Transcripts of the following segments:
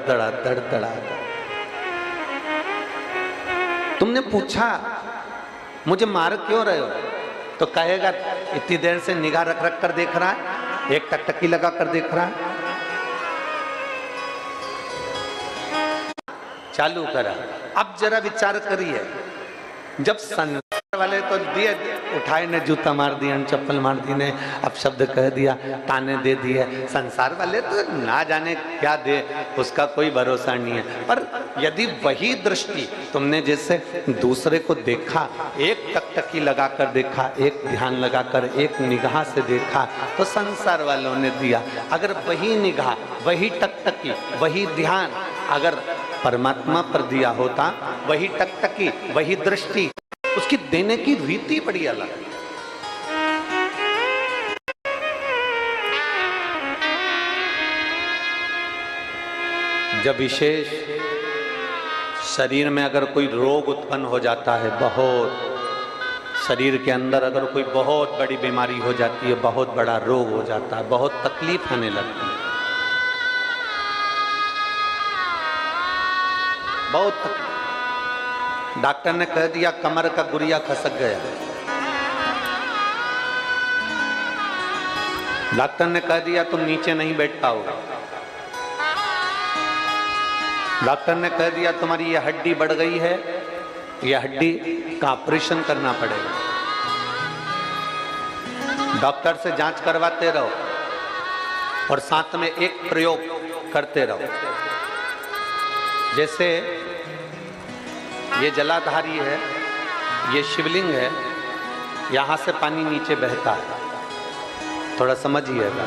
धड़ धड़। तुमने पूछा मुझे मार क्यों रहे हो, तो कहेगा इतनी देर से निगाह रख रख कर देख रहा है, एक टकटकी लगा कर देख रहा है। चालू करा। अब जरा विचार करिए, जब संसार वाले तो दिए उठाए ने जूता मार दिया, चप्पल मार दी ने, अब शब्द कह दिया, ताने दे दिए, संसार वाले तो ना जाने क्या दे, उसका कोई भरोसा नहीं है। पर यदि वही दृष्टि तुमने जैसे दूसरे को देखा, एक टकटकी लगाकर देखा, एक ध्यान लगाकर एक निगाह से देखा, तो संसार वालों ने दिया। अगर वही निगाह, वही टकटकी, वही ध्यान अगर परमात्मा पर दिया होता, वही टकटकी, वही दृष्टि, उसकी देने की रीति बड़ी अलग है। जब विशेष शरीर में अगर कोई रोग उत्पन्न हो जाता है, बहुत शरीर के अंदर अगर कोई बहुत बड़ी बीमारी हो जाती है, बहुत बड़ा रोग हो जाता है, बहुत तकलीफ आने लगती है, बहुत। डॉक्टर ने कह दिया कमर का गुरिया खसक गया, डॉक्टर ने कह दिया तुम नीचे नहीं बैठ पाओगे, डॉक्टर ने कह दिया तुम्हारी ये हड्डी बढ़ गई है, ये हड्डी का ऑपरेशन करना पड़ेगा। डॉक्टर से जांच करवाते रहो और साथ में एक प्रयोग करते रहो। जैसे ये जलाधारी है, ये शिवलिंग है, यहां से पानी नीचे बहता है, थोड़ा समझिएगा।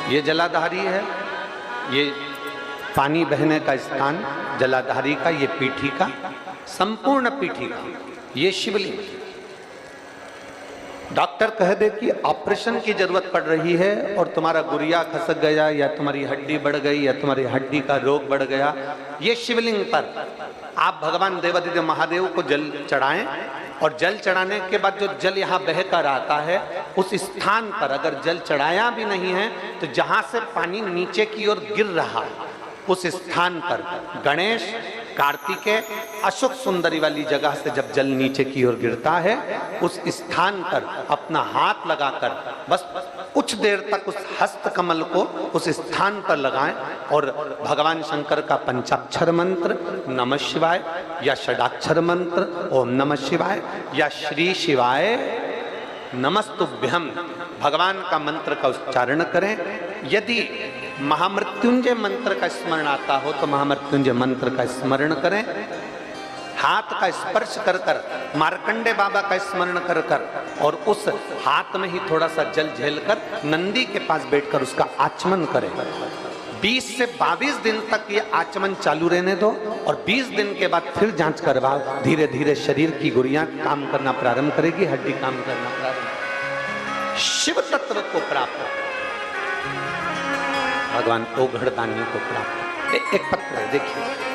ये जलाधारी है, ये पानी बहने का स्थान जलाधारी का, ये पीठी का, संपूर्ण पीठी का ये शिवलिंग। डॉक्टर कह दे कि ऑपरेशन की जरूरत पड़ रही है और तुम्हारा गुरिया खसक गया, या तुम्हारी हड्डी बढ़ गई, या तुम्हारी हड्डी का रोग बढ़ गया, ये शिवलिंग पर आप भगवान देवादिदेव महादेव को जल चढ़ाएं, और जल चढ़ाने के बाद जो जल यहाँ बह कर आता है, उस स्थान पर अगर जल चढ़ाया भी नहीं है तो जहां से पानी नीचे की ओर गिर रहा है, उस स्थान पर गणेश, कार्तिकेय, अशोक सुंदरी वाली जगह से जब जल नीचे की ओर गिरता है, उस स्थान पर अपना हाथ लगाकर बस कुछ देर तक उस हस्त कमल को उस स्थान पर लगाएं और भगवान शंकर का पंचाक्षर मंत्र नमः शिवाय, या षडाक्षर मंत्र ओम नमः शिवाय, या श्री शिवाय नमस्तुभ्यम भगवान का मंत्र का उच्चारण करें। यदि महामृत्युंजय मंत्र का स्मरण आता हो तो महामृत्युंजय मंत्र का स्मरण करें। हाथ का स्पर्श कर कर, मार्कंडे बाबा का स्मरण कर कर, और उस हाथ में ही थोड़ा सा जल झेलकर नंदी के पास बैठकर उसका आचमन करें। 20 से 22 दिन तक ये आचमन चालू रहने दो, और 20 दिन के बाद फिर जांच करवाओ। धीरे धीरे शरीर की गुड़ियां काम करना प्रारंभ करेगी, हड्डी काम करना प्रारंभ, शिव तत्व को प्राप्त, भगवान ओघड़दानी को प्राप्त। एक पत्र है, देखिए,